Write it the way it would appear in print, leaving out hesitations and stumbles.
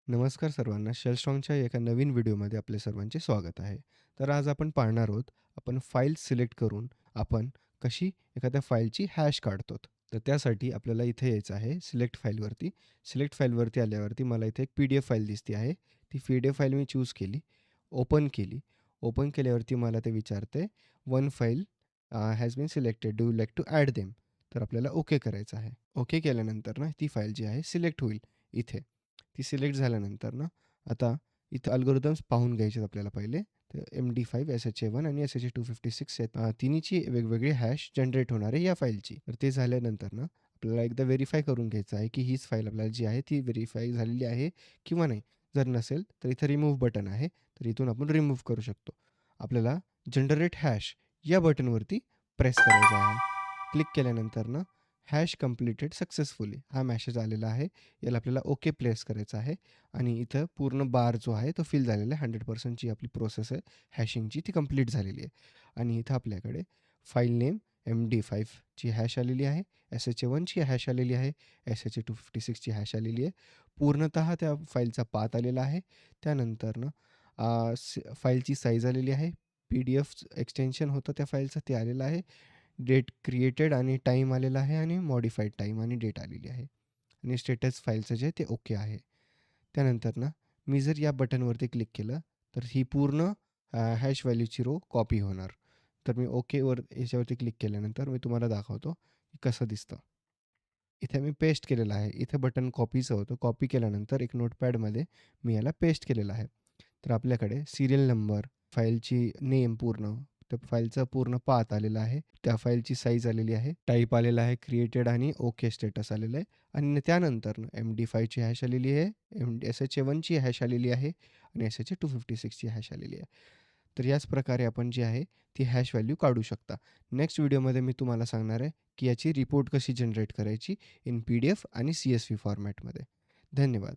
नमस्कार सर्वांना. शेलस्ट्रॉंगच्या एका नवीन व्हिडिओमध्ये आपले सर्वांचे स्वागत आहे. तर आज आपण पाहणार आहोत, आपण फाईल सिलेक्ट करून आपण कशी एखाद्या फाईलची हॅश काढतो. तर त्यासाठी आपल्याला इथे यायचं आहे सिलेक्ट फाईलवरती. सिलेक्ट फाईलवरती आल्यावरती मला इथे एक पी-डी-एफ फाईल दिसते आहे. ती पी-डी-एफ फाईल मी चूज केली, ओपन केली. ओपन केल्यावरती मला ते विचारते, "one file has been selected. Do you like to add them?" तर आपल्याला ओके करायचं आहे. ओके केल्यानंतर ना ती फाईल जी आहे सिलेक्ट होईल इथे. ती सिलेक्ट झाल्यानंतर ना, आता इथं अल्गोरिथम्स पाहून घ्यायचे आहेत आपल्याला पहिले. तर MD5, SHA-1 आणि SHA-256 आहेत. तिन्हीची वेगवेगळी हॅश जनरेट होणार आहे या फाईलची. तर ते झाल्यानंतर ना, आपल्याला एकदा व्हेरिफाय करून घ्यायचं आहे, की हीच फाईल आपल्याला जी आहे ती व्हेरिफाय झालेली आहे किंवा नाही. जर नसेल तर इथं रिमूव्ह बटन आहे. तर इथून आपण रिमूव्ह करू शकतो. आपल्याला जनरेट हॅश या बटनवरती प्रेस करायचं आहे. क्लिक केल्यानंतर ना, हॅश कंप्लीटेड सक्सेसफुली हा मेसेज आलेला आहे. याला आपल्याला ओके प्रेस करायचं आहे आणि इथं पूर्ण बार जो आहे तो फिल झालेला आहे. 100% ची आपली प्रोसेस आहे हॅशिंगची ती कंप्लीट झालेली आहे. आणि इथं आपल्याकडे फाईल नेम MD5 ची हॅश आलेली आहे. SHA-1 ची हॅश आलेली आहे. SHA-256 ची हॅश आलेली आहे. पूर्णतः त्या फाईलचा पाथ आलेला आहे. त्यानंतर ना फाईलची साईज आलेली आहे. PDF एक्सटेन्शन होतं त्या फाईलचं ते आलेलं आहे. डेट क्रिएटेड आणि टाईम आलेला आहे आणि मॉडिफाईड टाईम आणि डेट आलेली आहे. आणि स्टेटस फाईलचं जे ते ओके आहे. त्यानंतर ना, मी जर या बटनवरती क्लिक केलं, तर ही पूर्ण हॅश व्हॅल्यूची रो कॉपी होणार. तर मी ओकेवर याच्यावरती क्लिक केल्यानंतर मी तुम्हाला दाखवतो, की कसं दिसतं. इथे मी पेस्ट केलेलं आहे. इथे बटन कॉपीचं होतं. कॉपी केल्यानंतर एक नोटपॅडमध्ये मी याला पेस्ट केलेलं आहे. तर आपल्याकडे सीरियल नंबर, फाईलची नेम पूर्ण, त्या फाईलचा पूर्ण पाथ आलेला आहे. त्या फाईलची साईज आलेली आहे. टाइप आलेला आहे क्रिएटेड आणि ओके स्टेटस आलेलं आहे. आणि त्यानंतर MD5 ची हॅश आलेली आहे. SHA-1 ची हॅश आलेली आहे आणि SHA-256 ची हॅश आलेली आहे. तर याच प्रकारे आपण जी आहे ती हॅश व्हॅल्यू काढू शकता. नेक्स्ट व्हिडिओमध्ये मी तुम्हाला सांगणार आहे, की याची रिपोर्ट कशी जनरेट करायची इन PDF आणि CSV फॉर्मॅटमध्ये. धन्यवाद.